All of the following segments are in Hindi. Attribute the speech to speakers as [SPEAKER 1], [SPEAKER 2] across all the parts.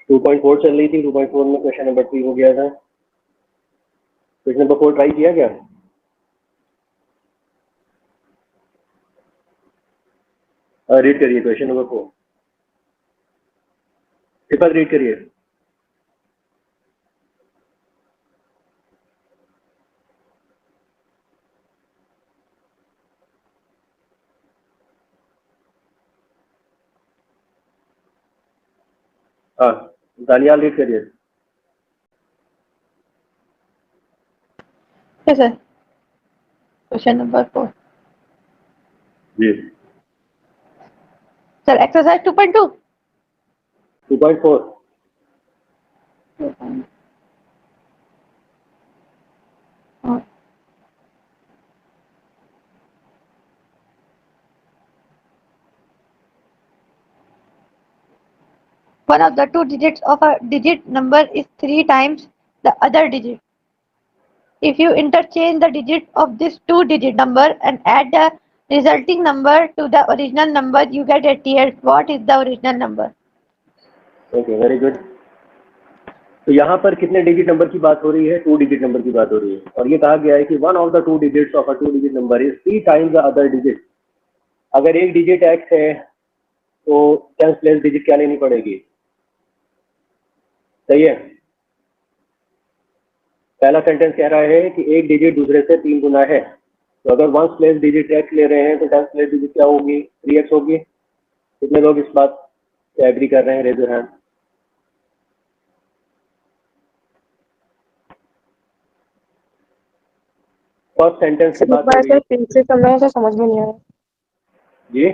[SPEAKER 1] 2.4 चल रही थी, 2.4 में क्वेश्चन नंबर 3 हो गया था। क्वेश्चन नंबर 4 ट्राई किया क्या? रीड करिए क्वेश्चन नंबर 4, पेपर रीड करिए। हाँ, दानियाल रीड करिए।
[SPEAKER 2] Yes, sir. Question number 4.
[SPEAKER 1] Ji.
[SPEAKER 2] Sir, exercise 2.2.
[SPEAKER 1] 2.4
[SPEAKER 2] One of the two digits of a digit number is 3 times the other digit. If you interchange the digit of this two-digit number and add the resulting number to the original number, you get 88. What is the original number?
[SPEAKER 1] Okay, very good. तो यहाँ पर कितने डिजिट नंबर की बात हो रही है? 2 डिजिट नंबर की बात हो रही है, और ये कहा गया है कि one of the 2 digits of a 2 digit number is 3 times the other digit. अगर एक डिजिट एक्स है तो 10 प्लेस डिजिट क्या लेनी पड़ेगी? सही है। पहला सेंटेंस कह रहा है कि एक डिजिट दूसरे से 3 गुना है, तो अगर 1 प्लेस डिजिट एक्स ले रहे हैं तो 10 प्लेस डिजिट क्या होगी? 3x होगी। कितने लोग इस बात से एग्री कर रहे हैं? Raise your hand. First sentence की बात हो रही है।
[SPEAKER 3] फिर से समझना है, समझ में नहीं आया
[SPEAKER 1] जी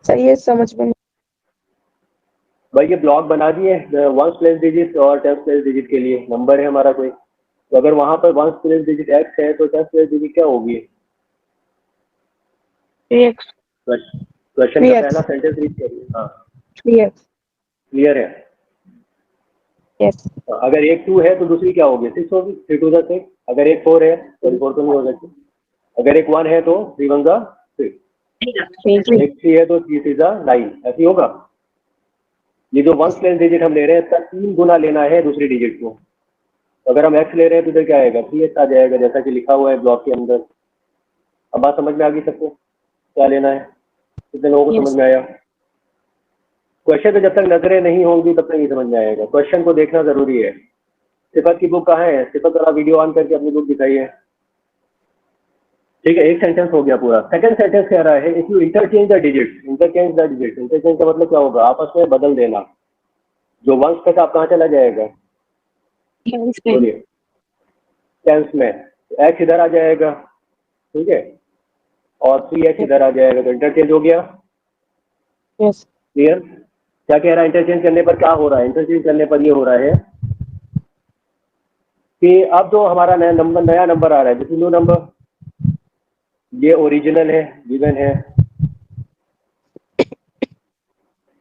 [SPEAKER 3] सर, ये समझ में नहीं।
[SPEAKER 1] भाई, ये ब्लॉक बना दिए 1 प्लेस डिजिट और 10 प्लेस डिजिट के लिए। नंबर है हमारा कोई, तो अगर वहां पर 1 प्लेस डिजिट एक्स है तो 10 प्लेस डिजिट क्या होगी?
[SPEAKER 3] 3x
[SPEAKER 1] क्वेश्चन का पहला सेंटेंस रीड करिए। हाँ,
[SPEAKER 3] 3x।
[SPEAKER 1] क्लियर है।
[SPEAKER 3] यस।
[SPEAKER 1] अगर एक 2 है तो दूसरी क्या होगी? 6 होगी। 3 2 6। अगर एक 4 है तो 4 तो नहीं हो सकती। अगर एक 1 है तो 3 1 6। एक 3 है तो 3 3 9। ऐसी होगा। ये जो 1 प्लेस डिजिट हम ले रहे हैं इसका 3 गुना लेना है दूसरी डिजिट को। अगर हम x ले रहे हैं तो इधर क्या आएगा? 3x आ जाएगा, जैसा कि लिखा हुआ है ब्लॉक के अंदर। अब बात समझ में आ गई सबको क्या लेना है? कितने लोगों को समझ में आया? क्वेश्चन पे जब तक नजरें नहीं होंगी तब तक नहीं समझ में आएगा। क्वेश्चन को देखना जरूरी है। सिफत की बुक कहाँ है? सिफत जरा वीडियो ऑन करके अपनी बुक दिखाइए। ठीक है, एक सेंटेंस हो गया पूरा। सेकंड सेंटेंस कह रहा है if you interchange the digit. Interchange the digit, interchange का मतलब क्या होगा? आपस में बदल देना। जो वंश का आप कहाँ चला जाएगा? बोलिए। टेंस में एक्स इधर आ जाएगा, ठीक है, और 3x इधर आ जाएगा, तो इंटरचेंज हो गया।
[SPEAKER 3] यस।
[SPEAKER 1] क्लियर? क्या कह रहा है? इंटरचेंज करने पर क्या हो रहा है? इंटरचेंज करने पर ये हो रहा है कि अब जो हमारा नया नंबर आ रहा है, जैसे न्यू नंबर, ये ओरिजिनल है, गिवन है,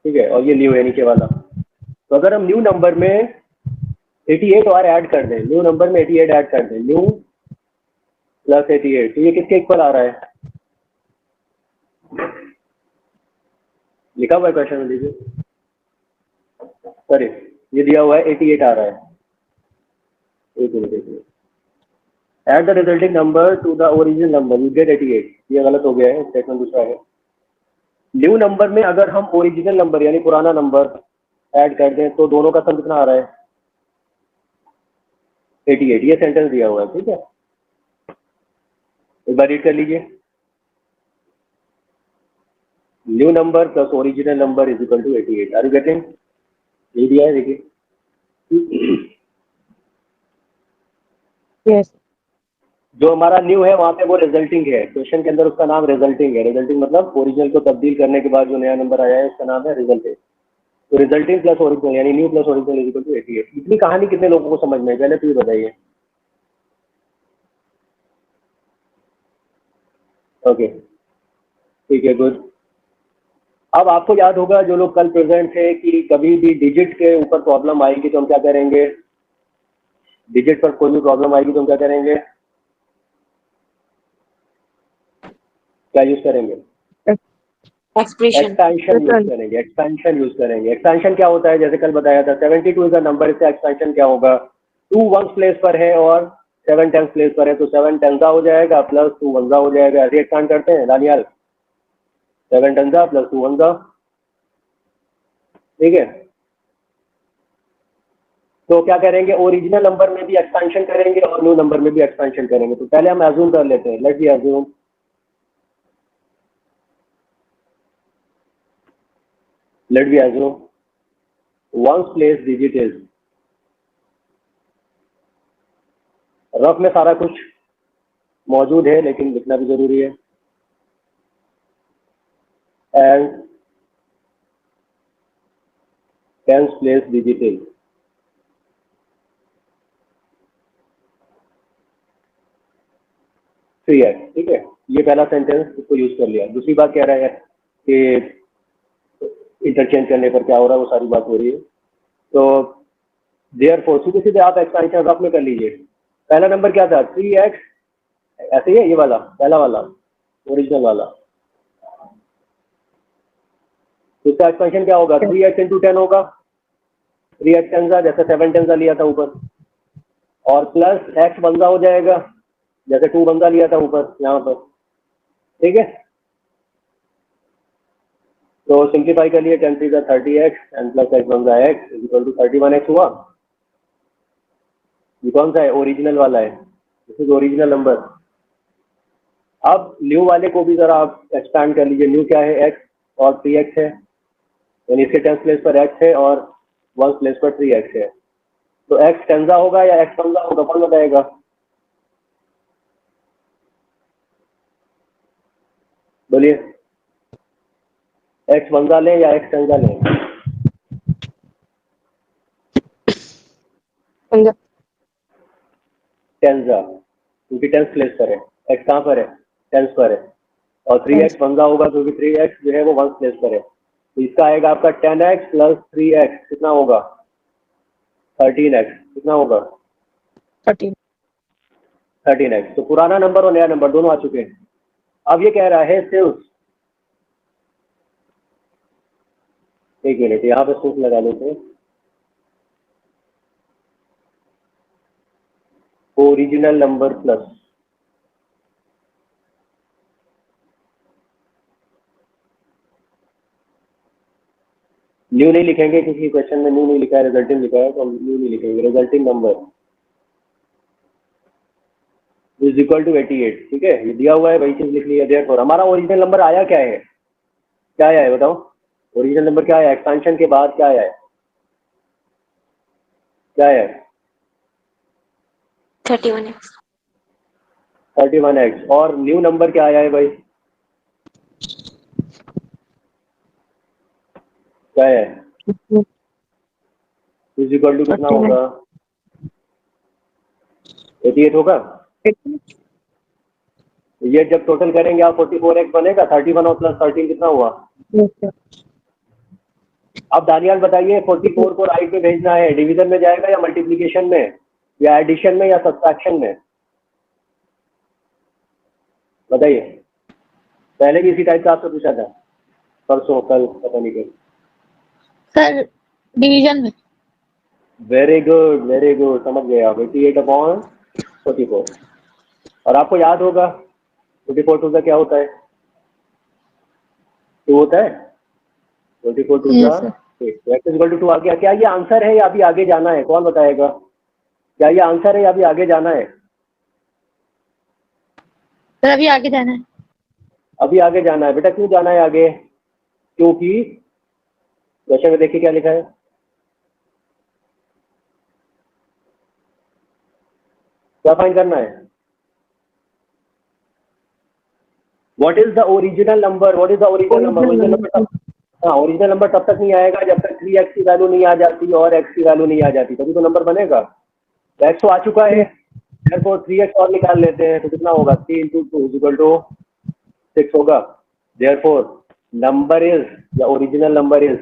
[SPEAKER 1] ठीक है, और ये न्यू है नीचे वाला। तो अगर हम न्यू नंबर में 88 और ऐड कर दें, न्यू नंबर में 88 ऐड कर दें, न्यू प्लस 88, तो ये किसके इक्वल आ रहा है? लिखा हुआ है क्वेश्चन में, लीजिए। सॉरी, ये दिया हुआ है 88 आ रहा है। एक minute. Add the resulting number to the original number, you get 88। ये गलत हो गया है, स्टेटमेंट दूसरा है। न्यू नंबर में अगर हम ओरिजिनल नंबर यानी पुराना नंबर ऐड कर दें तो दोनों का सम कितना आ रहा है? 88। ये सेंटेंस दिया हुआ है, ठीक है। एक बार रीड कर लीजिए। New number plus original number is equal to 88। Are you getting? ये दिया है, देखिए।
[SPEAKER 3] यस।
[SPEAKER 1] जो हमारा न्यू है वहां पे वो रिजल्टिंग है। क्वेश्चन के अंदर उसका नाम रिजल्टिंग है। रिजल्टिंग मतलब ओरिजिनल को तब्दील करने के बाद जो नया नंबर आया है उसका नाम है रिजल्टिंग। तो रिजल्टिंग प्लस ओरिजिनल यानी new plus original is equal to 88। इतनी कहानी कितने लोगों को समझ में है? पहले तो ये बताइए। ओके, ठीक है, गुड। अब आपको याद होगा जो लोग कल प्रेजेंट थे कि कभी भी डिजिट के ऊपर प्रॉब्लम आएगी तो हम क्या करेंगे? डिजिट पर कोई भी प्रॉब्लम आएगी तो हम क्या करेंगे? क्या यूज करेंगे?
[SPEAKER 3] Expression.
[SPEAKER 1] Expansion use
[SPEAKER 3] Total.
[SPEAKER 1] करेंगे, एक्सपेंशन यूज करेंगे। एक्सपेंशन क्या होता है, जैसे कल बताया था 72 इज अ नंबर, इसका एक्सपेंशन क्या होगा, 2 वंस प्लेस पर है और 7 टेंस प्लेस पर है, तो 7 टेंसा हो जाएगा प्लस 2 वंसा हो जाएगा। ऐसे एक्सपेंड करते हैं दानियाल, 7 टेंसा प्लस 2 वंसा, ठीक है। तो क्या करेंगे, ओरिजिनल नंबर में भी एक्सपेंशन करेंगे और न्यू नंबर में भी एक्सपेंशन करेंगे। तो पहले हम अज्यूम कर लेते हैं, let's be assume, let be assume ones place digit is, rough में सारा कुछ मौजूद है लेकिन लिखना भी जरूरी है। And tens place digit is, three है, ठीक है। ये पहला सेंटेंस इसको यूज कर लिया। दूसरी बात कह रहा है कि इंटरचेंज करने पर क्या हो रहा है, वो सारी बात हो रही है। तो देयरफॉर सीधे सीधे आप एक्सपेंशन रफ में कर लीजिए। पहला नंबर क्या था, 3x, ऐसे ही है ये वाला, पहला वाला ओरिजिनल वाला। तो इसका एक्सपेंशन क्या होगा, 3x इंटू 10 होगा, 3x टेंजा, जैसे 7 टेंजा लिया था ऊपर, और प्लस x बंदा हो जाएगा, जैसे 2 बंदा लिया था ऊपर यहाँ पर, ठीक है। तो सिंप्लीफाई कर लिए, 10 3 30x एंड प्लस x बंदा x is equal to 31x हुआ। ये कौन सा है, ओरिजिनल वाला है, दिस इज ओरिजिनल नंबर। अब न्यू वाले को भी जरा आप एक्सपैंड कर लीजिए। न्यू क्या है, x और 3x है, यानी इसके टेंस प्लेस पर x है और वन प्लेस पर 3x है। तो x टेंजा होगा या x पंजा होगा, कौन बताएगा, बोलिए। x पंजा लें या x टेंजा लें,
[SPEAKER 3] Punja.
[SPEAKER 1] टेंजा, क्योंकि टेंस प्लेस पर है, x कहाँ पर है, टेंस पर है, और 3x पंजा होगा क्योंकि 3x जो है वो वन प्लेस पर है। तो इसका आएगा आपका 10x प्लस 3x, कितना होगा, 13x, कितना होगा,
[SPEAKER 3] 13.
[SPEAKER 1] 13x। तो पुराना नंबर और नया नंबर दोनों आ चुके हैं। अब ये कह रहा है सिर्फ, एक मिनट यहाँ पे सिर्फ लगा लेते हैं, ओरिजिनल नंबर प्लस, न्यू नहीं लिखेंगे क्योंकि क्वेश्चन में न्यू नहीं लिखा है, रिजल्टिंग लिखा है, तो हम न्यू नहीं लिखेंगे। Resulting number is equal to 88, ठीक है, ये दिया हुआ है, वही चीज लिख ली है। देयरफॉर हमारा ओरिजिनल नंबर आया क्या है, क्या आया है बताओ, ओरिजिनल नंबर क्या आया, एक्सपेंशन के बाद क्या आया है, क्या आया है,
[SPEAKER 4] 31x.
[SPEAKER 1] 31x। और न्यू नंबर क्या आया है भाई, क्या है, इज इक्वल टू कितना
[SPEAKER 3] 39.
[SPEAKER 1] होगा, 88 होगा। ये जब टोटल करेंगे आप 44x बनेगा, 31 और प्लस 13 कितना हुआ।
[SPEAKER 3] Yes, sir.
[SPEAKER 1] अब दानियाल बताइए, 44 को राइट में भेजना है, डिवीजन में जाएगा या मल्टीप्लीकेशन में या एडिशन में या सब्ट्रैक्शन में, बताइए। पहले भी इसी टाइप का आपसे पूछा था, परसों कल पता नहीं कल।
[SPEAKER 2] सर डिवीजन में।
[SPEAKER 1] वेरी गुड, समझ गए आप, 88/44। और आपको याद होगा 24 टू का क्या होता है, 2 होता है, 24 टू
[SPEAKER 2] Yes,
[SPEAKER 1] का
[SPEAKER 2] sir.
[SPEAKER 1] 8। इक्वल टू 2 आ गया। क्या ये आंसर है या अभी आगे जाना है, कौन बताएगा, क्या ये आंसर है या अभी आगे जाना है,
[SPEAKER 2] सर अभी आगे जाना है।
[SPEAKER 1] अभी आगे जाना है। बेटा क्यों जाना है आगे, क्योंकि क्वेश्चन में देखिए क्या लिखा है, क्या फाइंड करना है, what is the original number, what is the original number. Original number तब, हाँ ओरिजिनल नंबर तब तक नहीं आएगा जब तक 3x की वैल्यू नहीं आ जाती और x की वैल्यू नहीं आ जाती, तभी तो नंबर बनेगा। तो x तो आ चुका है, therefore 3x और निकाल लेते हैं, तो कितना होगा, 3 इंटू 2 इक्वल टू 6 होगा। therefore नंबर इज, या ओरिजिनल नंबर इज,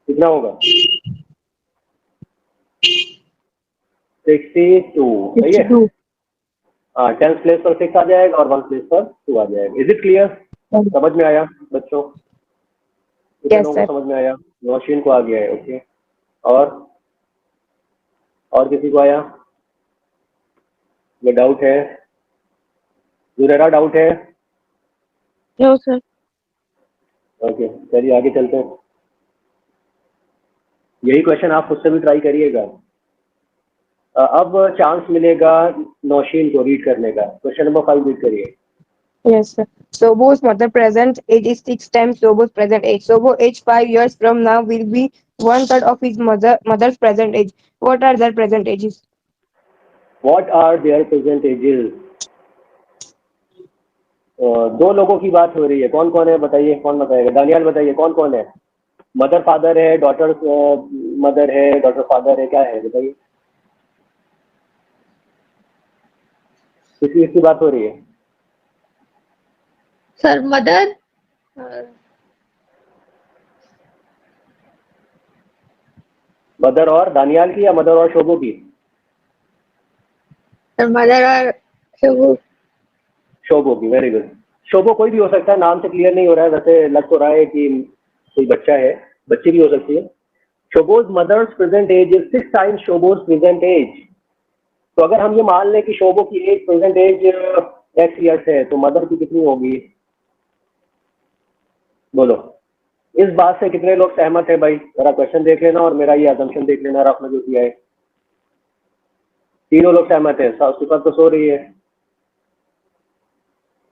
[SPEAKER 1] कितना होगा, 62 सही है।
[SPEAKER 3] 62.
[SPEAKER 1] हाँ, 10th प्लेस पर 6 आ जाएगा और 1 प्लेस पर 2 आ जाएगा। Is it clear? समझ में आया बच्चों? कितने
[SPEAKER 3] Yes,
[SPEAKER 1] लोगों
[SPEAKER 3] sir.
[SPEAKER 1] को समझ में आया? नौशीन को आ गया है, ओके। और किसी को आया? ये डाउट है? जुरेरा डाउट है?
[SPEAKER 3] No, sir.
[SPEAKER 1] ओके, चलिए आगे चलते हैं। यही क्वेश्चन आप खुद से भी ट्राई करिएगा। अब चांस मिलेगा नौशीन को रीड करने का। क्वेश्चन नंबर 5 रीड करिए।
[SPEAKER 3] Yes, sir. Sobo's mother present age is 6 times Sobo's present age. Sobo age 5 years from now will be 1/3 of his mother's present age. What are their present ages?
[SPEAKER 1] What are their present ages? दो लोगों की बात हो रही है, कौन कौन है बताइए, कौन बताएगा? दानियाल बताइए कौन कौन है? मदर फादर है, डॉटर मदर है, डॉटर फादर है, क्या है बताइए? किसी की बात हो रही है?
[SPEAKER 2] Sir, mother,
[SPEAKER 1] मदर और दानियाल की या मदर और शोभो की?
[SPEAKER 2] sir, mother or Shubhu.
[SPEAKER 1] शोभो की, वेरी गुड। शोभो कोई भी हो सकता है, नाम से क्लियर नहीं हो रहा है, वैसे लग तो रहा है कि कोई बच्चा है, बच्ची भी हो सकती है। Shobha's mother's present age is 6 times Shobha's present age. तो अगर हम ये मान लें कि शोभो की age present age x years है, तो मदर की कितनी होगी? बोलो, इस बात से कितने लोग सहमत है भाई? मेरा क्वेश्चन देख लेना और मेरा ये असम्पशन देख लेना, और आपने जो किया है। तीनों लोग सहमत है, सिफत तो सो रही है।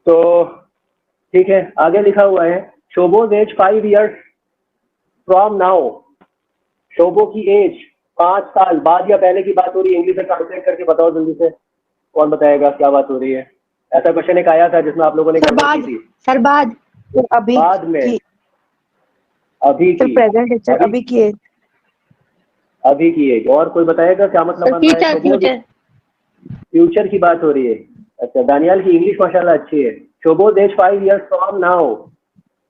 [SPEAKER 1] तो ठीक है, आगे लिखा हुआ है Shobha's age 5 years from now. शोभो की एज 5 साल बाद या पहले की बात हो रही है? इंग्लिश में ट्रांसलेट करके बताओ जल्दी से, कौन बताएगा क्या बात हो रही है? ऐसा क्वेश्चन एक आया था जिसमें आप लोगों ने
[SPEAKER 2] Sir,
[SPEAKER 1] गड़बड़ की
[SPEAKER 2] bad.
[SPEAKER 1] थी।
[SPEAKER 2] Sir, bad.
[SPEAKER 3] Sir, अभी
[SPEAKER 1] बाद में,
[SPEAKER 3] की
[SPEAKER 1] अभी
[SPEAKER 3] sir
[SPEAKER 1] की,
[SPEAKER 3] present age sir अभी की age.
[SPEAKER 1] अभी की एज। और कोई बताएगा क्या मतलब
[SPEAKER 2] Sir,
[SPEAKER 1] बन रहा है?
[SPEAKER 2] future,
[SPEAKER 1] शोभोज
[SPEAKER 2] future.
[SPEAKER 1] फ्यूचर की बात हो रही है। अच्छा, दानियाल की इंग्लिश माशाल्लाह अच्छी है। Shobha's age 5 years from now.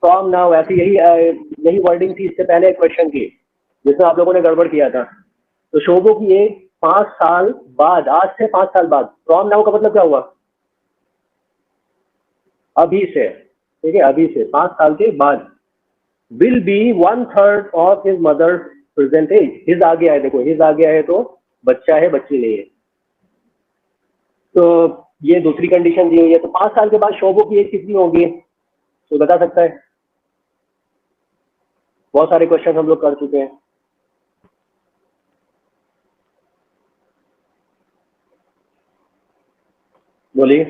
[SPEAKER 1] From now, ऐसी यही वर्डिंग थी इससे पहले क्वेश्चन की जिसमें आप लोगों ने गड़बड़ किया था। तो शोभो की एज 5 साल बाद, आज से 5 साल बाद। फ्रॉम नाउ का मतलब क्या हुआ? अभी से, ठीक है, अभी से 5 साल के बाद। Will be 1/3 of his mother present age. His आ गया है, देखो हिज आ गया है तो बच्चा है, बच्ची नहीं है। तो ये दूसरी कंडीशन दी हुई है। तो 5 साल के बाद शोभो की एज कितनी होगी? तो बता सकता है? बहुत सारे क्वेश्चन हम लोग कर चुके हैं। बोलिए,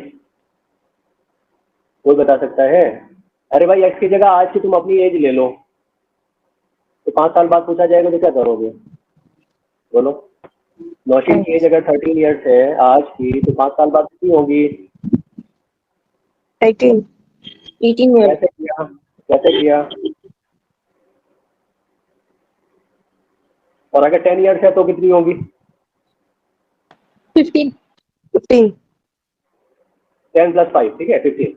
[SPEAKER 1] कोई बता सकता है? अरे भाई, एक्स की जगह आज की तुम अपनी एज ले लो, तो 5 साल बाद पूछा जाएगा तो क्या करोगे? बोलो। नौशीन की एज अगर 13 ईयर्स है आज की, तो 5 साल बाद कितनी होगी?
[SPEAKER 3] 18 years.
[SPEAKER 1] कैसे किया, कैसे किया? और अगर 10 ईयर्स है तो कितनी होगी?
[SPEAKER 2] 15.
[SPEAKER 3] 15
[SPEAKER 1] 10 + 5, ठीक है 15।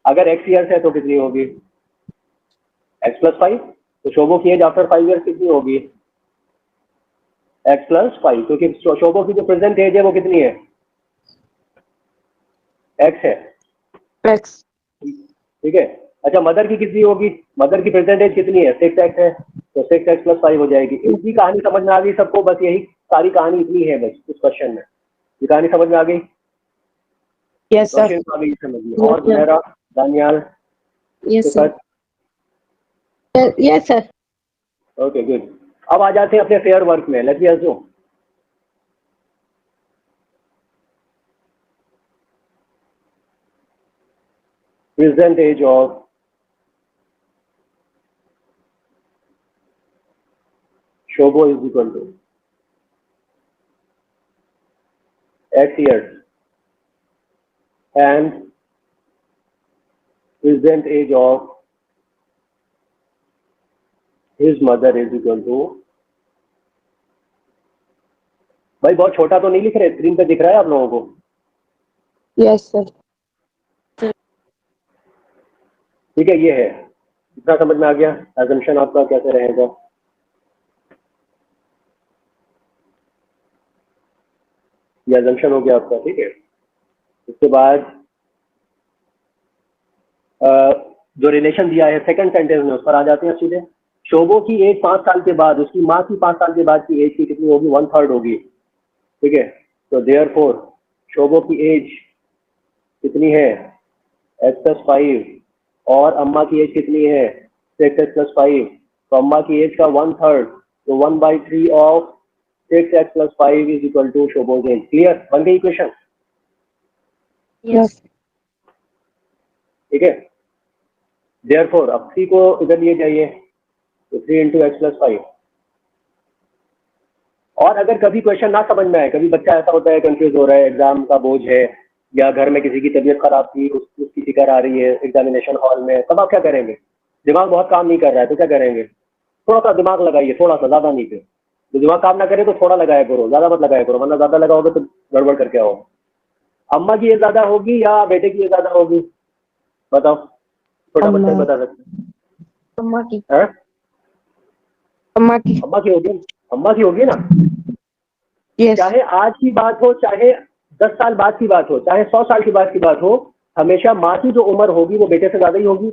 [SPEAKER 1] अगर एक्स ईयर्स है तो कितनी होगी? x + 5। तो शोभो की एज आफ्टर 5 ईयर्स कितनी होगी? x + 5, क्योंकि शोभो की जो प्रेजेंट एज है वो कितनी है? x है,
[SPEAKER 3] x
[SPEAKER 1] ठीक है। अच्छा, मदर की कितनी होगी? मदर की प्रेजेंट एज कितनी है? 6x है, तो 6x + 5 हो जाएगी। इतनी कहानी समझ में आ गई सबको? बस यही सारी कहानी इतनी है बस इस क्वेश्चन में। ये कहानी समझ में आ गई?
[SPEAKER 3] yes sir.
[SPEAKER 1] क्वेश्चन आ गई समझ में? और मेरा Daniyal,
[SPEAKER 3] Yes sir.
[SPEAKER 2] Yes, sir.
[SPEAKER 1] Okay good. अब आ जाते हैं अपने फेयर वर्क में। Let's assume present age of Shobho is equal to x years and present age of his mother is equal to। भाई बहुत छोटा तो नहीं लिख रहे? स्क्रीन पे दिख रहा है आप लोगों को?
[SPEAKER 3] Yes sir.
[SPEAKER 1] ठीक है, ये है। इतना समझ में आ गया? assumption आपका कैसे रहेगा? ये अजम्पशन हो गया आपका, ठीक है। उसके बाद जो रिलेशन दिया है सेकंड सेंटेंस में, उस पर आ जाते हैं सीधे। शोभो की एज 5 साल के बाद, उसकी माँ की 5 साल के बाद की एज की कितनी होगी? 1/3 होगी, ठीक है। तो देयरफॉर शोभो की एज कितनी है? x+5, और अम्मा की एज कितनी है? 6x+5। तो अम्मा की एज का 1/3, तो 1/3 of 6x+5 is equal to Shobha's age. Clear? बन गई इक्वेशन,
[SPEAKER 3] Yes.
[SPEAKER 1] ठीक है। देयरफॉर अब 3 को इधर लिए जाइए, तो 3 × x+5। और अगर कभी क्वेश्चन ना समझ में आए, कभी बच्चा ऐसा होता है कंफ्यूज हो रहा है, एग्जाम का बोझ है, या घर में किसी की तबीयत खराब थी, उसकी फिक्र आ रही है एग्जामिनेशन हॉल में, तब आप क्या करेंगे? दिमाग बहुत काम नहीं कर रहा है तो क्या करेंगे? थोड़ा सा दिमाग लगाइए, थोड़ा सा, ज्यादा नहीं। फिर तो दिमाग काम ना करे तो थोड़ा लगाया करो, ज्यादा मत लगाया करो, वरना ज्यादा लगाओगे तो गड़बड़ करके आओ। अम्मा की एज ज्यादा होगी या बेटे की एज ज्यादा होगी? बताओ, छोटा बच्चा
[SPEAKER 3] अम्मा।
[SPEAKER 1] बता सकते
[SPEAKER 3] अम्मा की।
[SPEAKER 1] हैं।
[SPEAKER 3] अम्मा की।
[SPEAKER 1] अम्मा की होगी, अम्मा की होगी ना।
[SPEAKER 3] Yes.
[SPEAKER 1] चाहे आज की बात हो, चाहे 10 साल बाद की बात हो, चाहे 100 साल की बात हो, हमेशा माँ की जो उम्र होगी वो बेटे से ज्यादा ही होगी,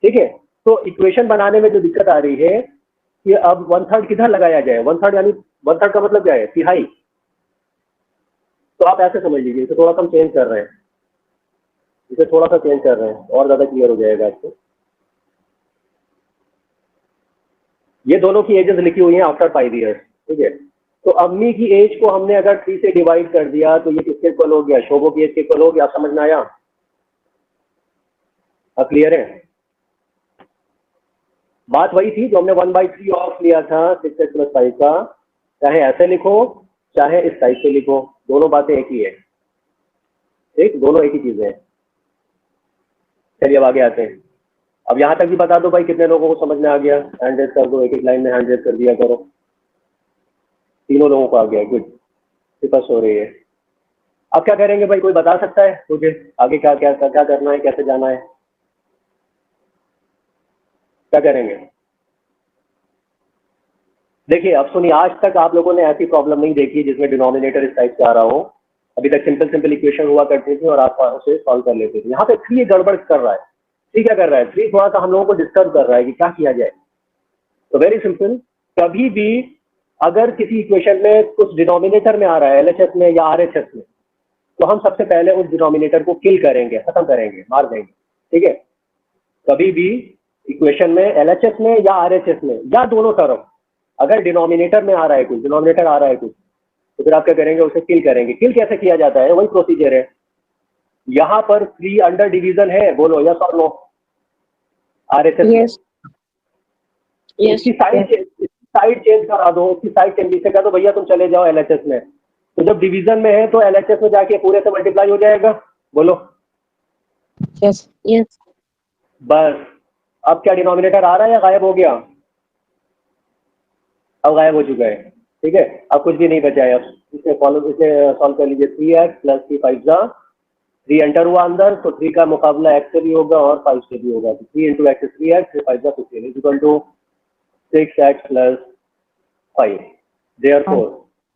[SPEAKER 1] ठीक है। तो इक्वेशन बनाने में जो दिक्कत आ रही है कि अब 1/3 किधर लगाया जाए? 1/3 यानी 1/3 का मतलब क्या है? तिहाई। तो आप ऐसे समझ लीजिए, इसे थोड़ा सा हम चेंज कर रहे हैं, इसे थोड़ा सा चेंज कर रहे हैं और ज्यादा क्लियर हो जाएगा आपको। ये दोनों की एजेस लिखी हुई हैं आफ्टर 5 ईयर्स, ठीक है। तो अम्मी की एज को हमने अगर 3 से डिवाइड कर दिया तो ये किसके इक्वल हो गया? शोभो की एज के इक्वल हो गया। आप समझ में आया? अब क्लियर है? बात वही थी जो हमने 1/3 ऑफ लिया था 6x+5 का। चाहे ऐसे लिखो चाहे इस टाइप से लिखो, दोनों बातें एक ही है, ठीक, दोनों एक ही चीजें हैं। चलिए अब आगे आते हैं। अब यहाँ तक भी बता दो भाई, कितने लोगों को समझ में आ गया? हैंड रेज कर दो, एक एक लाइन में हैंड रेज कर दिया करो। तीनों लोगों को आ गया, गुड। फिकस हो रही है। अब क्या करेंगे भाई, कोई बता सकता है मुझे आगे क्या क्या क्या करना है, कैसे जाना है, क्या करेंगे? देखिए अब सुनिए, आज तक आप लोगों ने ऐसी प्रॉब्लम नहीं देखी जिसमें डिनोमिनेटर इस टाइप से आ रहा हो। अभी तक सिंपल सिंपल इक्वेशन हुआ करती थी और आप उसे सॉल्व कर लेते थे। यहाँ पे 3 गड़बड़ कर रहा है। 3 क्या कर रहा है? 3 थोड़ा सा हम लोगों को डिस्टर्ब कर रहा है कि क्या किया जाए। तो वेरी सिंपल, कभी भी अगर किसी इक्वेशन में कुछ डिनोमिनेटर में आ रहा है, LHS में या RHS में, तो हम सबसे पहले उस डिनोमिनेटर को किल करेंगे, खत्म करेंगे, मार देंगे, ठीक है। कभी भी इक्वेशन में LHS में या RHS में या दोनों तरफ अगर डिनोमिनेटर में आ रहा है कुछ, डिनोमिनेटर आ रहा है कुछ, तो फिर आप क्या करेंगे? उसे किल करेंगे। किल कैसे किया जाता है? वही प्रोसीजर है। यहाँ पर 3 अंडर डिवीजन है, बोलो यस और नो। RHS में
[SPEAKER 3] Yes. Yes.
[SPEAKER 1] इसकी साइड चेंज करा दो, इसकी साइड चेंज से कह दो भैया तुम चले जाओ LHS में। तो जब डिवीजन में है तो LHS में जाके पूरे से मल्टीप्लाई हो जाएगा, बोलो।
[SPEAKER 3] Yes. Yes.
[SPEAKER 1] बस अब क्या डिनोमिनेटर आ रहा है या गायब हो गया? अब गायब हो चुका है, ठीक है। अब कुछ भी नहीं बचा है। अब इसे सॉल्व कर लीजिए। 3x + 3 5 जा 3 एंटर हुआ अंदर, तो 3 का मुकाबला x से भी होगा और 5 से भी होगा। तो 3 × x 3x, 3 5 जा 15 is equal to 6x + 5। Therefore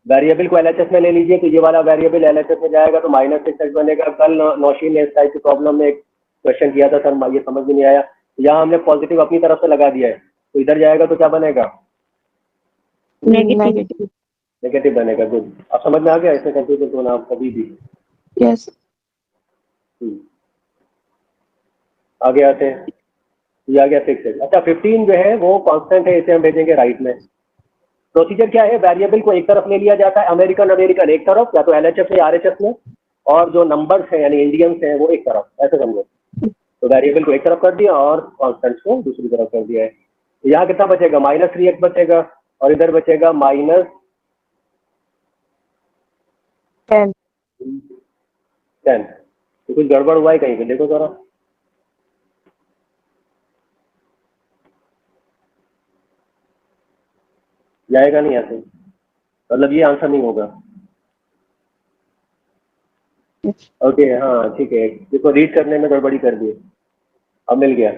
[SPEAKER 1] variable को LHS में ले लीजिए, तो ये वाला वेरिएबल LHS में जाएगा तो -6x बनेगा। कल नौशीन ने इस टाइप की प्रॉब्लम में एक क्वेश्चन किया था सर, ये समझ में नहीं आया, यहाँ हमने पॉजिटिव अपनी तरफ से लगा दिया है, तो इधर जाएगा तो क्या बनेगा?
[SPEAKER 3] Negative.
[SPEAKER 1] नेगेटिव बनेगा, गुड। अब समझ में आ गया? इसमें कंफ्यूजन होना आप कभी भी।
[SPEAKER 3] Yes.
[SPEAKER 1] आगे आते हैं, ये आ गया 6x। अच्छा 15 जो है वो कांस्टेंट है, इसे हम भेजेंगे राइट में। प्रोसीजर क्या है? वेरिएबल को एक तरफ ले लिया जाता है, अमेरिकन एक तरफ, या तो LHS या RHS में, और जो नंबर्स हैं यानी इंडियंस हैं वो एक तरफ, ऐसे समझो। तो वेरिएबल को एक तरफ कर दिया और कांस्टेंट्स को दूसरी तरफ कर दिया है। तो यहाँ कितना बचेगा? -3x बचेगा, और इधर बचेगा -10। 10। तो कुछ गड़बड़ हुआ है कहीं पे? देखो जरा। जाएगा नहीं ऐसे, मतलब ये आंसर नहीं होगा। ओके हाँ ठीक है, देखो रीड करने में गड़बड़ी कर दी, अब मिल गया।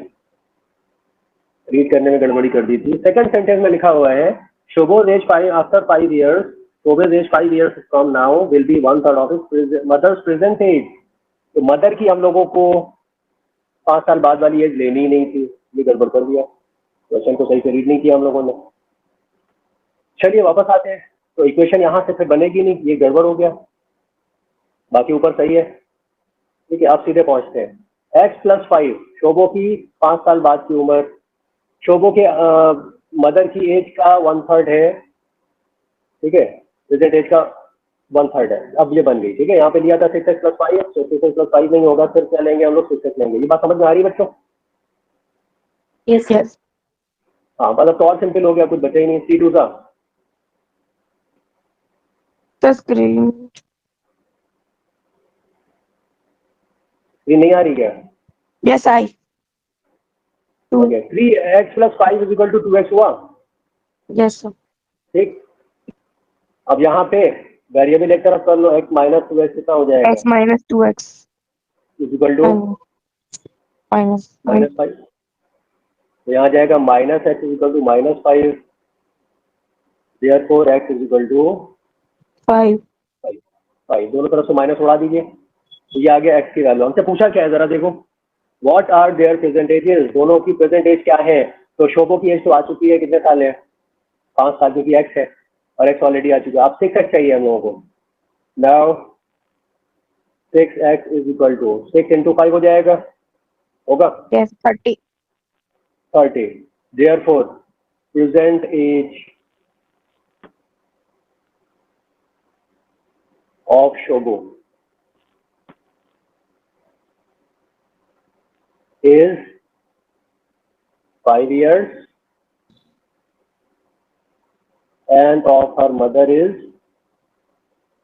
[SPEAKER 1] रीड करने में गड़बड़ी कर दी थी। सेकंड सेंटेंस में लिखा हुआ है Shobha's age 5 after 5 years Shobha's age 5 years from now will be 1/3 of his mother's present age. तो मदर की हम लोगों को 5 साल बाद वाली एज लेनी ही नहीं थी, ये गड़बड़ कर दिया, क्वेश्चन को सही से रीड नहीं किया हम लोगों ने। चलिए वापस आते हैं, तो इक्वेशन यहाँ से फिर बनेगी नहीं, ये गड़बड़ हो गया, बाकी ऊपर सही है। ठीक है, अब सीधे पहुंचते हैं। x + 5 शोभो की 5 साल बाद की उम्र, शोभो के मदर की एज का 1/3 है, ठीक है, प्रेजेंट एज का 1/3 है। अब ये बन गई, ठीक है। यहाँ पे लिया था 6x + 5, तो 6x + 5 नहीं होगा, फिर क्या लेंगे हम लोग, 6x लेंगे। ये बात समझ में आ रही है बच्चों?
[SPEAKER 3] Yes. Yes.
[SPEAKER 1] हाँ, मतलब तो और सिंपल हो गया, कुछ बचा ही नहीं। C2 सा
[SPEAKER 3] The screen.
[SPEAKER 1] ये नहीं आ रही क्या?
[SPEAKER 3] Yes, I. 2.
[SPEAKER 1] Okay, 3x + 5 = 2x हुआ,
[SPEAKER 3] Yes, sir.
[SPEAKER 1] ठीक। अब यहाँ पे वेरिएबल एक तरफ कर लो, x - 2x कितना हो जाएगा,
[SPEAKER 3] X minus 2x.
[SPEAKER 1] Equal to
[SPEAKER 3] Minus.
[SPEAKER 1] -5। तो यहाँ जाएगा -x = -5, therefore x =
[SPEAKER 3] 5.
[SPEAKER 1] 5। दोनों तरफ से माइनस उड़ा दीजिए, तो ये आ गया x की वैल्यू। हमसे पूछा क्या है जरा देखो, what are their present ages, दोनों की प्रेजेंट एज क्या है। तो शोभो की एज तो आ चुकी है, कितने साल है, 5 साल, क्योंकि x है और x ऑलरेडी आ चुका है। अब 6x चाहिए हम लोगों को। नाउ 6x = 6 × 5 हो जाएगा, होगा
[SPEAKER 3] Yes, 30.
[SPEAKER 1] 30। therefore present age of Shobho is 5 years and of her mother is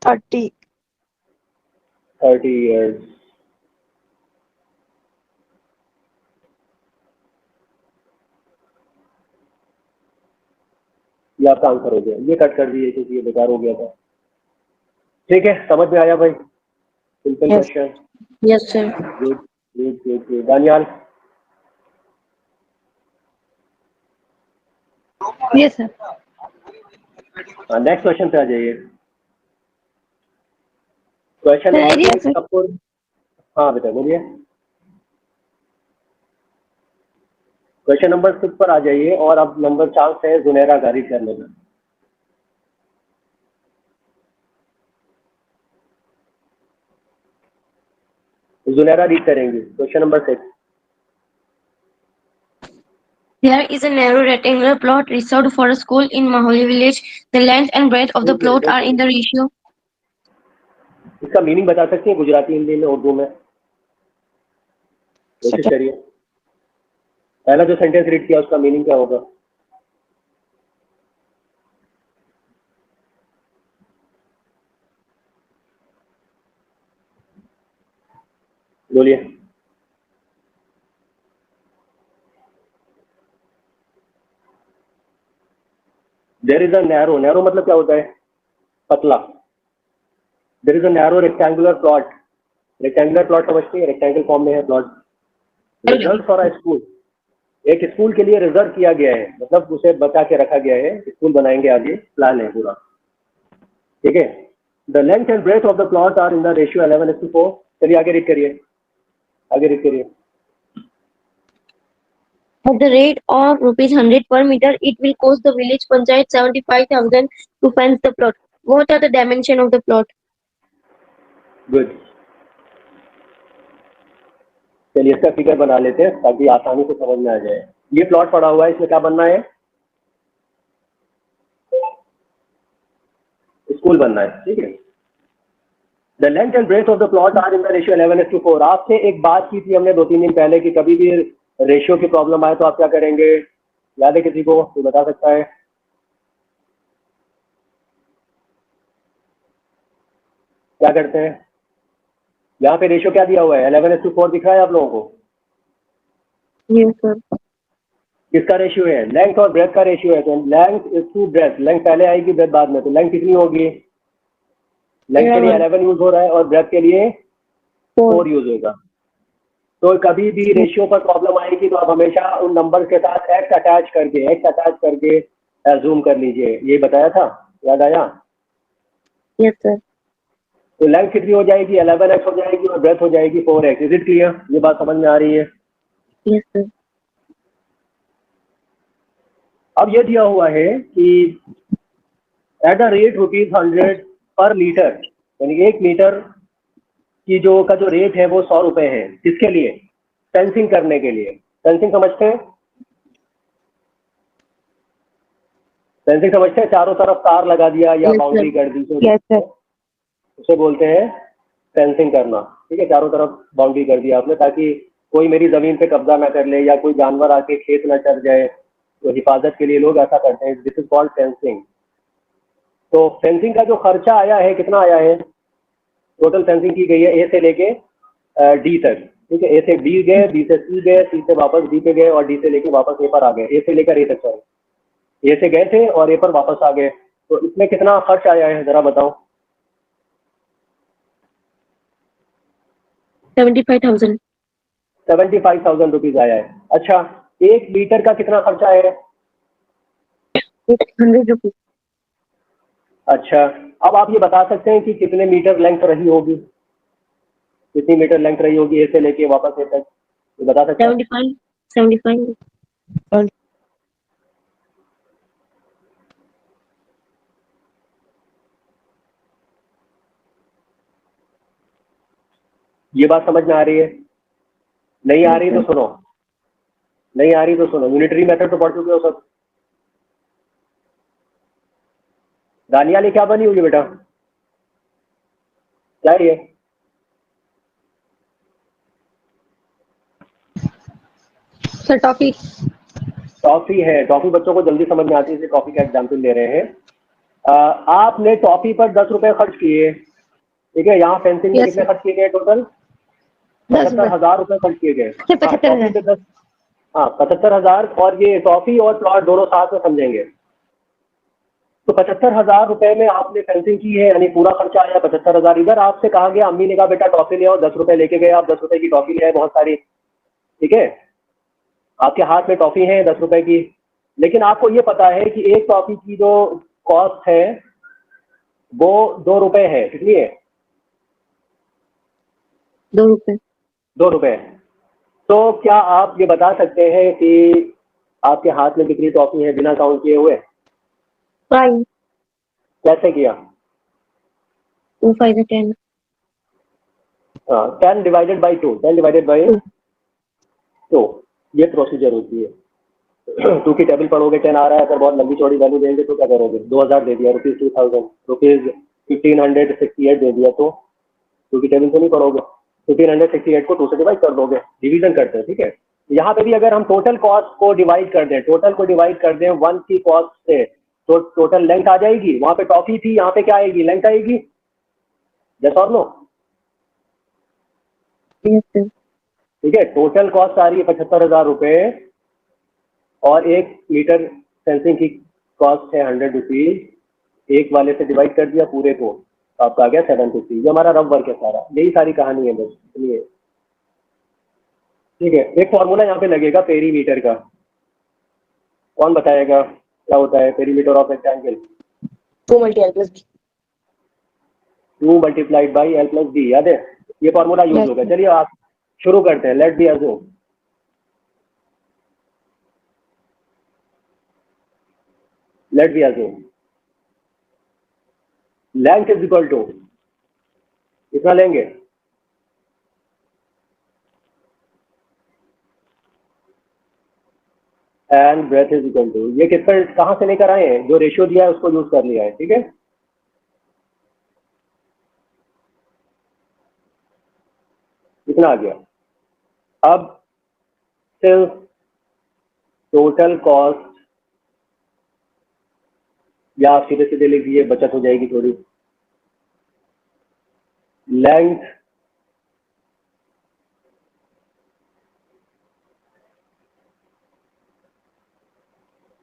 [SPEAKER 3] 30.
[SPEAKER 1] 30 years। ये आपका आंसर हो गया, ये कट कर दिए क्योंकि ये बेकार हो गया था। ठीक है, समझ में आया भाई? Simple
[SPEAKER 3] Yes.
[SPEAKER 1] Question.
[SPEAKER 3] Yes, sir.
[SPEAKER 1] Good good good good. Daniyal,
[SPEAKER 2] Yes, sir.
[SPEAKER 1] Next question पे आ जाइए। क्वेश्चन
[SPEAKER 2] Sir,
[SPEAKER 1] नंबर
[SPEAKER 2] yes,
[SPEAKER 1] 6 आपको, हाँ बेटा बोलिए। क्वेश्चन नंबर 6 पर आ जाइए, और अब नंबर चांस है जुनेरा का रीड करने में। जुनेरा रीड करेंगे question number 6।
[SPEAKER 4] There is a narrow rectangular plot reserved for a school in Maholi village. The length and breadth of the plot are in the ratio.
[SPEAKER 1] इसका मीनिंग बता सकती हैं गुजराती, हिंदी में, उर्दू में? कोशिश करिए। पहला जो सेंटेंस रीड किया उसका मीनिंग क्या होगा? बोलिए। There is a narrow, narrow मतलब क्या होता है? पतला। There is a narrow rectangular plot, rectangular plot समझते हैं, रेक्टेंगल फॉर्म में है plot. Reserve for a school, एक स्कूल के लिए रिजर्व किया गया है, मतलब उसे बचा के रखा गया है, स्कूल बनाएंगे आगे, प्लान है पूरा, ठीक है। The length and breadth of the plot are in the ratio 11:4। चलिए आगे रीड करिए, आगे रीड करिए।
[SPEAKER 4] At the rate of ₹100 per meter, it will cost the village panchayat 75,000 to fence the plot. What are the dimensions of the plot?
[SPEAKER 1] Good. चलिए इसका फिगर बना लेते हैं ताकि आसानी से समझ में आ जाए। ये प्लॉट पड़ा हुआ है, इसमें क्या बनना है? स्कूल बनना है, ठीक है। The length and breadth of the plot are in the ratio 11:4। आपसे एक बात की थी हमने 2-3 दिन पहले कि कभी भी रेशियो की प्रॉब्लम आए तो आप क्या करेंगे, याद है किसी को? कोई बता सकता है? क्या करते हैं? यहाँ पे रेशियो क्या दिया हुआ है? 11:4 दिख रहा है आप लोगों को?
[SPEAKER 4] Yes, sir.
[SPEAKER 1] किसका रेशियो है? लेंथ और ब्रेथ का रेशियो है। तो length is to breadth, length पहले आएगी ब्रेथ बाद में, तो लेंथ कितनी होगी? लेंथ के लिए 11 यूज हो रहा है और ब्रेथ के लिए 4 यूज होगा। तो कभी भी रेशियो पर प्रॉब्लम आएगी तो आप हमेशा उन नंबर के साथ एक्स अटैच करके एज्यूम कर लीजिए। ये बताया था, याद आया?
[SPEAKER 4] Yes, sir.
[SPEAKER 1] तो लेंथ कितनी हो जाएगी, 11x हो जाएगी और ब्रेथ हो जाएगी 4x। Is it clear? ये बात समझ में आ रही है?
[SPEAKER 4] Yes, sir.
[SPEAKER 1] अब ये दिया हुआ है कि एट द रेट ₹100 पर लीटर, यानी 1 लीटर की जो रेट है वो 100 रुपए है। किसके लिए? सेंसिंग करने के लिए। सेंसिंग समझते हैं? सेंसिंग समझते हैं? चारों तरफ तार लगा दिया या
[SPEAKER 4] Yes, sir.
[SPEAKER 1] बाउंड्री कर दी तो
[SPEAKER 3] Yes, sir.
[SPEAKER 1] उसे बोलते हैं सेंसिंग करना। ठीक है, चारों तरफ बाउंड्री कर दिया आपने ताकि कोई मेरी जमीन पे कब्जा ना कर ले या कोई जानवर आके खेत ना चर जाए, तो हिफाजत के लिए लोग ऐसा करते हैं। This is called fencing. तो फेंसिंग का जो खर्चा आया है, कितना आया है? टोटल फेंसिंग की गई है ए से लेके डी तक। ठीक है, ए से बी गए, बी से सी गए, सी से वापस डी पे गए और डी से लेके वापस ए पर आ गए। ए से लेकर ए तक, सॉरी, ए से गए थे और ए पर वापस आ गए। तो इसमें कितना खर्च आया है जरा बताओ?
[SPEAKER 4] 75,000.
[SPEAKER 1] 75,000 रुपीज आया है। अच्छा, 1 मीटर का कितना खर्चा है?
[SPEAKER 4] 100 rupees.
[SPEAKER 1] अच्छा, अब आप ये बता सकते हैं कि कितने मीटर लेंथ रही होगी? कितनी मीटर लेंथ रही होगी ए से लेके वापस ए तक? ये बता सकते हैं?
[SPEAKER 4] 75. 75.
[SPEAKER 1] ये बात समझ में आ रही है? नहीं आ रही तो सुनो, नहीं आ रही तो सुनो। यूनिटरी मेथड तो पढ़ चुके हो सब। दानियाल ये क्या बनी हुई है बेटा? क्या है ये?
[SPEAKER 2] Sir toffee.
[SPEAKER 1] टॉफी है। टॉफी बच्चों को जल्दी समझ में आती है, इसलिए टॉफी का एग्जाम्पल ले रहे हैं। आपने टॉफी पर 10 रुपए खर्च किए। ठीक है, यहाँ फेंसिंग में
[SPEAKER 2] Yes,
[SPEAKER 1] कितने
[SPEAKER 2] sir.
[SPEAKER 1] खर्च किए गए? टोटल
[SPEAKER 2] 10 रुपए।
[SPEAKER 1] 75,000 रुपए खर्च किए गए।
[SPEAKER 2] अच्छा, 75,000।
[SPEAKER 1] हाँ, 75,000। और ये टॉफी और प्लॉट दोनों साथ में समझेंगे। तो 75,000 रुपए में आपने फेंसिंग की है, यानी पूरा खर्चा आया 75,000। इधर आपसे कहा गया, अम्मी ने कहा बेटा टॉफी ले आओ, 10 रुपए लेके गए आप, 10 रुपए की टॉफी ले आए बहुत सारी। ठीक है, आपके हाथ में टॉफी है 10 रुपए की, लेकिन आपको ये पता है कि एक टॉफी की जो कॉस्ट है वो 2 रुपए है। कितनी है?
[SPEAKER 4] 2 rupees.
[SPEAKER 1] 2 रुपए। तो क्या आप ये बता सकते हैं कि आपके हाथ में कितनी टॉफी है बिना काउंट किए हुए?
[SPEAKER 4] 5.
[SPEAKER 1] कैसे किया?
[SPEAKER 4] 2 5 are 10.
[SPEAKER 1] 10 divided by 2, 10 divided by 2, ये प्रोसीजर होती है। 2 की टेबल पढ़ोगे 10 आ रहा है, अगर बहुत लंबी चौड़ी वैल्यू देंगे तो क्या करोगे? 2000 दे दिया, ₹2000, ₹1568 दे दिया तो 2 की टेबल तो नहीं पढ़ोगे। 1568 को 2 से डिवाइड कर दोगे, डिवीजन करते हैं। ठीक है, यहाँ पे भी अगर हम टोटल कॉस्ट को डिवाइड कर दें, 1 की कॉस्ट से, तो टोटल लेंथ आ जाएगी। वहां पे टॉफी थी, यहाँ पे क्या आएगी? लेंथ आएगी। यस और नो?
[SPEAKER 4] Yes, sir.
[SPEAKER 1] ठीक है, टोटल कॉस्ट आ रही है 75,000 रुपए और 1 मीटर सेंसिंग की कॉस्ट है 100 रुपीज। एक वाले से डिवाइड कर दिया पूरे को, तो आपका आ गया 750। ये हमारा रफ वर्क है सारा, यही सारी कहानी है बस, इसलिए। ठीक है, एक फॉर्मूला यहाँ पे लगेगा पेरीमीटर का। कौन बताएगा क्या होता है perimeter of rectangle?
[SPEAKER 3] 2 multi L plus B.
[SPEAKER 1] 2 multiplied by L plus B, याद है? ये फॉर्मूला यूज
[SPEAKER 3] Yes,
[SPEAKER 1] होगा।
[SPEAKER 3] sir.
[SPEAKER 1] चलिए आप शुरू करते हैं। Let be assume, let be assume length is equal to कितना लेंगे? And breadth is equal to, ये किसका कहाँ से लेकर आए हैं? जो रेशियो दिया है उसको यूज कर लिया है। ठीक है, कितना आ गया? अब सिर्फ टोटल कॉस्ट, या आप सीधे सीधे लिख दीजिए, बचत हो जाएगी थोड़ी। Length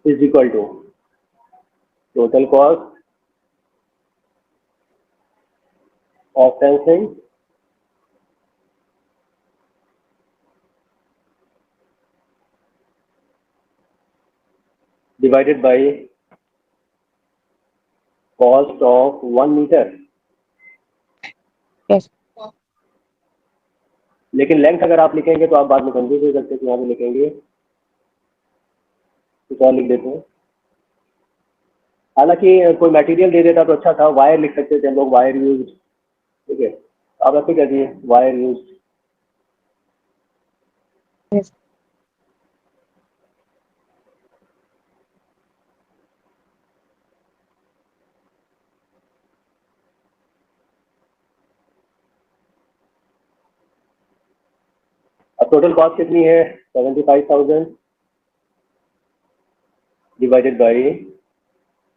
[SPEAKER 1] is equal to total cost of fencing divided by cost of 1 meter। लेकिन लेंथ अगर आप लिखेंगे तो आप बाद में कंफ्यूज हो सकते हैं कि यहाँ पे लिखेंगे कुछ और लिख देते हैं। हालांकि कोई मटेरियल दे देता तो अच्छा था, वायर लिख सकते थे हम लोग, वायर यूज, ठीक है, आप ऐसे कह दिए वायर यूज।
[SPEAKER 3] Yes.
[SPEAKER 1] अब टोटल कॉस्ट कितनी है? 75,000 divided by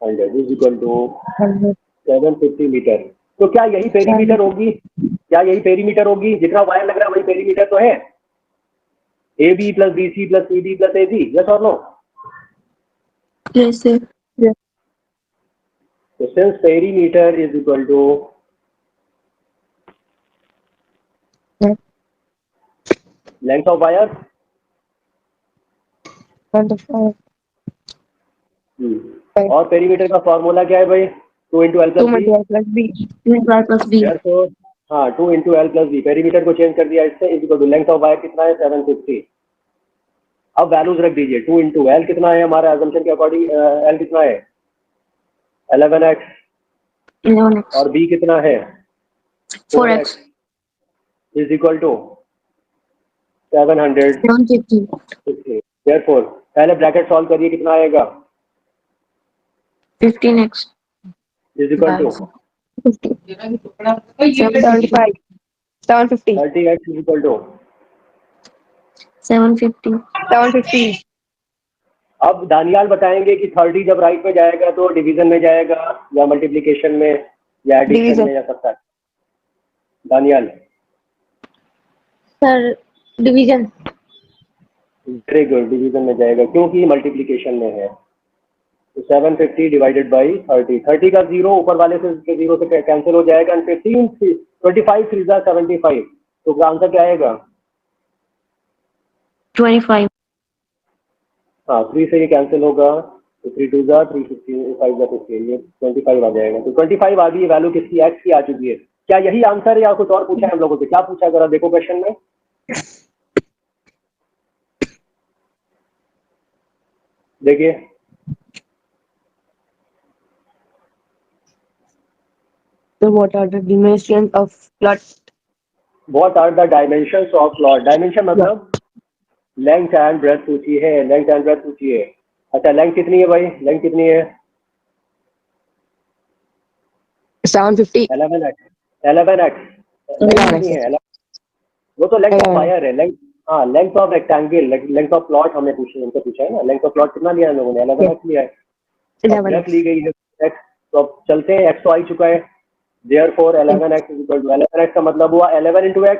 [SPEAKER 1] 100 is equal to 750 metre. तो क्या यही पेरीमीटर होगी? क्या यही पेरीमीटर होगी? जितना वायर लग रहा है वही पेरीमीटर तो है? A B plus B C plus C D plus A C, yes और no?
[SPEAKER 4] Yes, sir.
[SPEAKER 1] So since perimeter is equal to length of wire, और पेरीमीटर का फॉर्मूला क्या है भाई? 2 into L
[SPEAKER 3] 2
[SPEAKER 1] plus B।
[SPEAKER 3] multiplied plus B.
[SPEAKER 4] 2 plus B.
[SPEAKER 1] Therefore, हाँ 2 into L plus B, perimeter को चेंज कर दिया इससे, is equal to length of wire कितना है? 750। अब वैल्यूज रख दीजिए, 2 into L कितना है हमारा assumption के अकॉर्डिंग? L कितना है? 11x।
[SPEAKER 4] 11x.
[SPEAKER 1] और B कितना है?
[SPEAKER 4] 4x.
[SPEAKER 1] Is equal to 750।
[SPEAKER 4] 150.
[SPEAKER 1] Therefore, पहले ब्रैकेट सॉल्व करिए, कितना आएगा?
[SPEAKER 4] 15x.
[SPEAKER 1] Is equal to
[SPEAKER 3] 75. 750.
[SPEAKER 1] 30x is equal to
[SPEAKER 4] 750.
[SPEAKER 3] 750.
[SPEAKER 1] अब दानियाल बताएंगे कि 30 जब राइट में जाएगा तो डिवीजन में जाएगा या मल्टीप्लिकेशन में या एडिशन
[SPEAKER 3] Division.
[SPEAKER 1] में जा सकता है? Daniyal.
[SPEAKER 2] Sir, division.
[SPEAKER 1] Very good, division में जाएगा क्योंकि मल्टीप्लिकेशन में है। तो 750 डिवाइडेड बाई 30, 30 का जीरो ऊपर वाले से जीरो से कैंसिल हो जाएगा, एंड 25 3 जा 75, तो आंसर क्या आएगा?
[SPEAKER 4] 25.
[SPEAKER 1] हाँ 3 से ये कैंसिल होगा, तो 3 2 जा 3 15 5 जा 15, ये 25 आ जाएगा। तो 25 आ गई, वैल्यू किसकी? एक्स की आ चुकी है। क्या यही आंसर है या कुछ और पूछा है हम लोगों से? क्या पूछा जरा देखो क्वेश्चन में। देखिए
[SPEAKER 3] So what are the dimensions of plot?
[SPEAKER 1] What are the dimensions of plot? Dimension मतलब लेंथ एंड ब्रेथ पूछी है, लेंथ एंड ब्रेथ पूछी है। अच्छा लेंथ कितनी है भाई? लेंथ कितनी है?
[SPEAKER 3] 750.
[SPEAKER 1] 11x। 11x कितनी है? वो तो लेंथ ऑफ वायर है। लेंथ, हाँ length of rectangle, length of plot हमने उनसे पूछा है ना। लेंथ ऑफ प्लॉट कितना लिया हम लोगों ने? 11x लिया है।
[SPEAKER 3] 11x.
[SPEAKER 1] ली गई है x, तो अब चलते हैं, x तो आ ही चुका है। Therefore 11x is equal to 11x का मतलब हुआ 11 into x,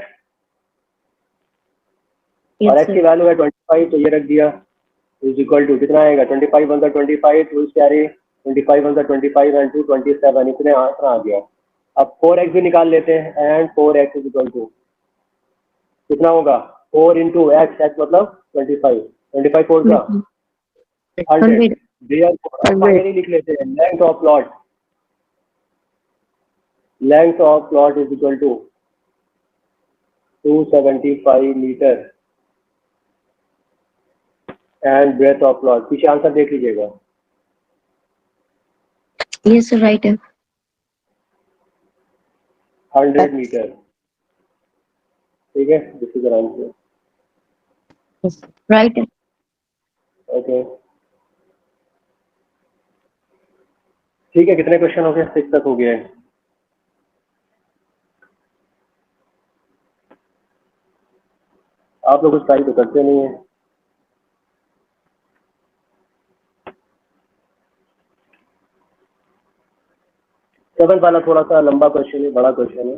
[SPEAKER 1] और
[SPEAKER 4] Yes,
[SPEAKER 1] x की
[SPEAKER 4] sir.
[SPEAKER 1] वैल्यू है 25, तो ये रख दिया, इज इक्वल टू कितना आएगा? 25 1 25, टू कैरी 25 1 25 एंड 2 27, इतने आंसर आ गया। अब 4x भी निकाल लेते हैं, and 4x is equal to कितना होगा? 4 into x, x मतलब 25, 25 4 का 100।
[SPEAKER 4] 100.
[SPEAKER 1] अब फाइनली लिख लेते हैं length of plot. Length of plot is equal to 275 metre and breadth of plot. पीछे आंसर देख लीजिएगा।
[SPEAKER 4] Yes, sir. Right.
[SPEAKER 1] 100 मीटर, ठीक है, this is answer.
[SPEAKER 4] Right.
[SPEAKER 1] Okay ठीक है, कितने क्वेश्चन हो गए? 6 तक हो गया है। आप लोग उस टाइम तो करते नहीं है। सेवन वाला थोड़ा सा लंबा क्वेश्चन है, बड़ा क्वेश्चन है।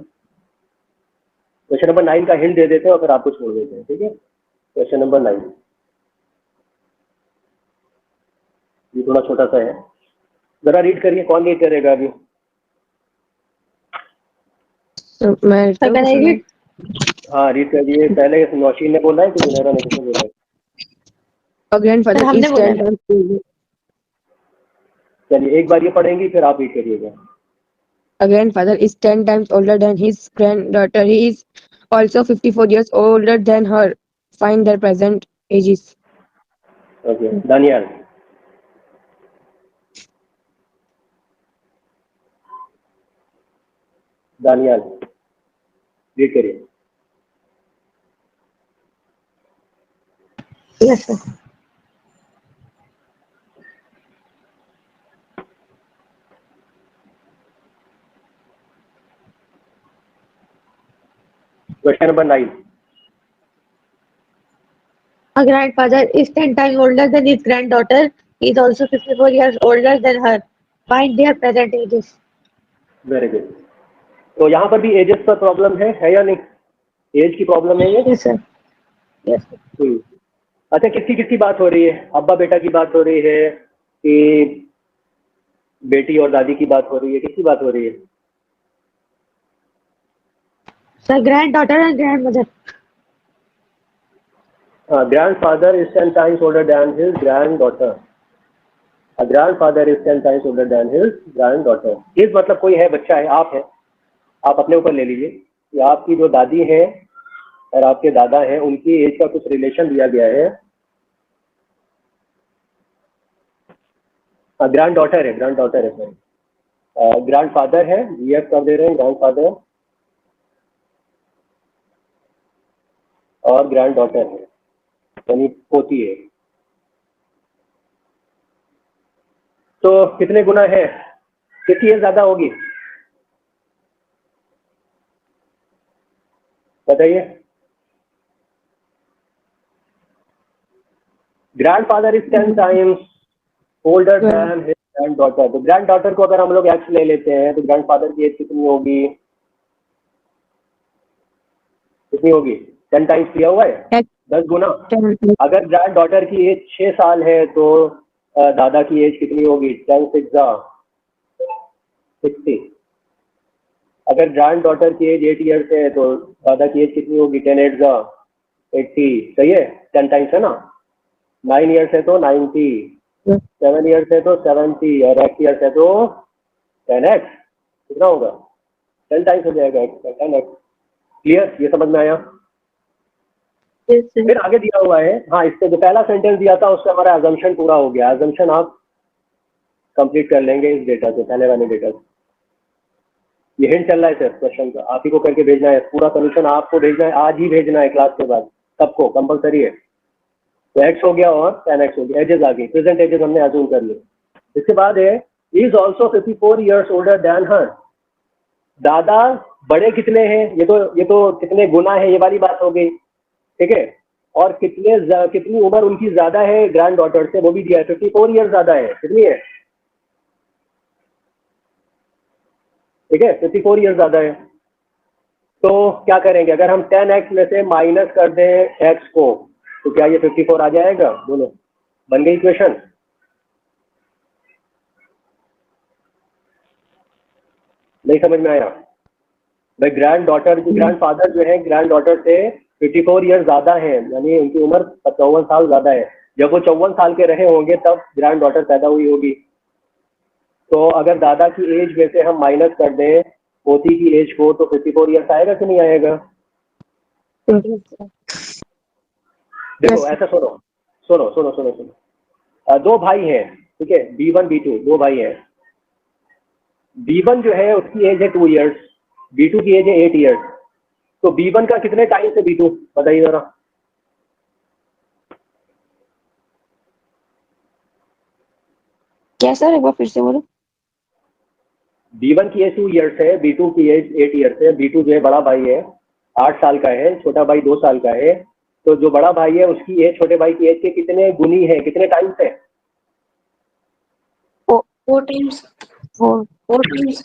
[SPEAKER 1] क्वेश्चन नंबर 9 का हिंट दे देते हैं और फिर आपको छोड़ देते हैं, ठीक है। क्वेश्चन नंबर 9 ये थोड़ा छोटा सा है, जरा रीड करिए। कौन रीड करेगा अभी?
[SPEAKER 3] So मैं
[SPEAKER 2] Sir, can I read?
[SPEAKER 1] हाँ रीड करिए। पहले नौशीन ने बोला है कि जुनैरा ने? किसने बोला है?
[SPEAKER 3] a grandfather
[SPEAKER 2] Sir, हमने
[SPEAKER 3] is
[SPEAKER 2] बोला
[SPEAKER 3] 10 times older.
[SPEAKER 1] चलिए एक बार ये पढ़ेंगी फिर आप रीड करिएगा।
[SPEAKER 3] A grandfather is 10 times older than his granddaughter. He is also 54 years older than her. Find their present ages.
[SPEAKER 1] Okay, Daniyal. Daniyal read करिए।
[SPEAKER 2] Yes, sir.
[SPEAKER 1] Question number 9।
[SPEAKER 2] A grandfather is 10 times older than his granddaughter. He is also 54 years older than her. Find their present ages.
[SPEAKER 1] Very good. तो यहाँ पर भी एजेस पर प्रॉब्लम है या नहीं? एज की प्रॉब्लम है ये?
[SPEAKER 2] Yes, sir. Yes, sir.
[SPEAKER 1] अच्छा, किसकी किसकी बात हो रही है? अब्बा बेटा की बात हो रही है कि बेटी और दादी की बात हो रही है? किसकी बात हो रही है?
[SPEAKER 2] Sir, granddaughter and grandmother.
[SPEAKER 1] Grandfather is 10 times older than his granddaughter. A grandfather is 10 times older than his granddaughter. इस मतलब कोई है, बच्चा है, आप है, आप अपने ऊपर ले लीजिए कि आपकी जो दादी है और आपके दादा हैं उनकी एज का कुछ रिलेशन दिया गया है। ग्रैंड डॉटर है सर। ग्रैंडफादर है, ये कर दे रहे हैं, ग्रैंडफादर और ग्रैंड डॉटर है, यानी पोती है। तो कितने गुना है? कितनी एज ज्यादा होगी बताइए? Grandfather is 10 times older than his grand daughter. तो ग्रैंड डॉटर को अगर हम लोग एक्स ले लेते हैं तो ग्रैंडफादर की एज कितनी होगी? कितनी होगी? 10 टाइम्स किया हुआ है, 10 गुना। अगर ग्रैंड डॉटर की एज 6 साल है तो दादा की एज कितनी होगी? 10 6 60। अगर ग्रैंड डॉटर की एज 8 ईयर्स है तो दादा की एज कितनी होगी? 10 8 80। सही है, 10 टाइम्स है ना। 9 ईयर्स है तो 90, 7 ईयर्स है तो 70 और 8 ईयर्स है तो 10x। कितना होगा? 10 टाइम्स हो जाएगा x का 10x। क्लियर? ये समझ में आया?
[SPEAKER 4] Yes, sir.
[SPEAKER 1] फिर आगे दिया हुआ है, हाँ, इससे जो पहला सेंटेंस दिया था उससे हमारा अजम्पशन पूरा हो गया। अजम्पशन आप कंप्लीट कर लेंगे इस डेटा से, पहले वाले डेटा से। ये हिंट चल रहा है सर क्वेश्चन का, आप ही को करके भेजना है, पूरा सोल्यूशन आपको भेजना है, आज ही भेजना है क्लास के बाद, सबको कंपलसरी है। तो x हो गया और 10x हो गया, एजेस आ गई, प्रेजेंट एजेस हमने अज्यूम कर लिए। इसके बाद है is also 54 years older than her. दादा बड़े कितने हैं? ये तो कितने गुना है ये वाली बात हो गई, ठीक है। और कितनी उम्र उनकी ज्यादा है ग्रैंड डॉटर से, वो भी दिया है, 54 ईयर्स ज्यादा है। कितनी है? ठीक है, 54 ईयर्स ज्यादा है। तो क्या करेंगे? अगर हम 10x में से माइनस कर दें x को तो क्या ये 54 आ जाएगा? बोलो, बन गई इक्वेशन? नहीं समझ में आया भाई? ग्रैंडफादर जो है ग्रैंड डॉटर से 54 ईयर्स ज्यादा है, यानी उनकी उम्र 54 साल ज्यादा है। जब वो 54 साल के रहे होंगे तब ग्रैंड डॉटर पैदा हुई होगी। तो अगर दादा की एज में से हम माइनस कर दें पोती की एज को तो 54 ईयर्स आएगा कि नहीं आएगा? देखो ऐसा सुनो, दो भाई हैं, ठीक है, B1 B2, दो भाई हैं। B1 जो है उसकी एज है 2 ईयर्स, B2 की एज है 8 ईयर्स। तो B1 का कितने टाइम से B2 बताइए जरा?
[SPEAKER 3] क्या सर, एक बार फिर से बोलो।
[SPEAKER 1] B1 की एज 2 ईयर्स है, B2 की एज 8 ईयर्स है। B2 जो है बड़ा भाई है, 8 साल का है, छोटा भाई 2 साल का है। तो जो बड़ा भाई है उसकी एज छोटे भाई की एज के कितने गुनी है, कितने टाइम से?
[SPEAKER 4] 4 times. 4 times.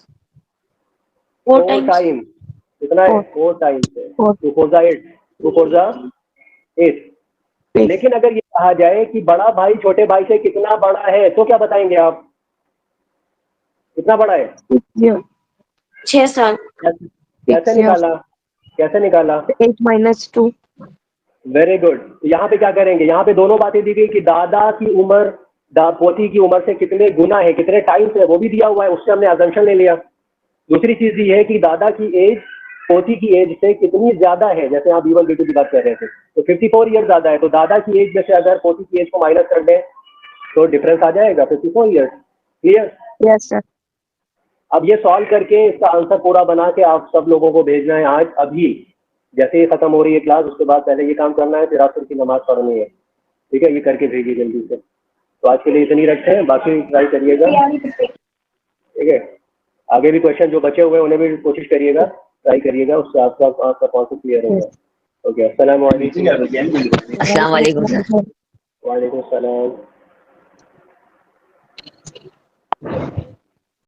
[SPEAKER 4] 4
[SPEAKER 1] 4
[SPEAKER 4] times.
[SPEAKER 1] टाइम। कितना है? 4 टाइम से। 2 4 जा 8, 2 4 जा 8। लेकिन अगर ये कहा जाए कि बड़ा भाई छोटे भाई से कितना बड़ा है तो क्या बताएंगे आप? कितना बड़ा है?
[SPEAKER 4] 6 साल.
[SPEAKER 1] कैसे निकाला?
[SPEAKER 3] 8 minus 2.
[SPEAKER 1] Very good. यहाँ पे क्या करेंगे? यहाँ पे दोनों बातें दी गई कि दादा की उम्र पोती की उम्र से कितने गुना है, कितने टाइम से, वो भी दिया हुआ है, उससे हमने अजम्पशन ले लिया। दूसरी चीज ये है कि दादा की एज पोती की एज से कितनी ज्यादा है, जैसे आप B1 B2 की बात कर रहे थे, तो 54 ईयर ज्यादा है, तो दादा की एज में से अगर पोती की एज को माइनस कर दें तो डिफरेंस आ जाएगा 54 ईयर्स। क्लियर?
[SPEAKER 3] Yes, sir.
[SPEAKER 1] अब ये सॉल्व करके इसका आंसर पूरा बना के आप सब लोगों को भेजना है आज अभी, जैसे ही खत्म हो रही है क्लास उसके बाद पहले ये काम करना है, फिर आप की नमाज पढ़नी है। ठीक है, ये करके भेजिए जल्दी से। तो आज के लिए इतनी रखते हैं, बाकी ट्राई करिएगा। ठीक है, आगे भी क्वेश्चन जो बचे हुए हैं उन्हें भी कोशिश करिएगा, ट्राई करिएगा, उससे आपका कॉन्सेप्ट क्लियर होगा। ओके, अस्सलाम वालेकुम।
[SPEAKER 5] अस्सलाम वालेकुम सर।
[SPEAKER 1] वालेकुम सलाम।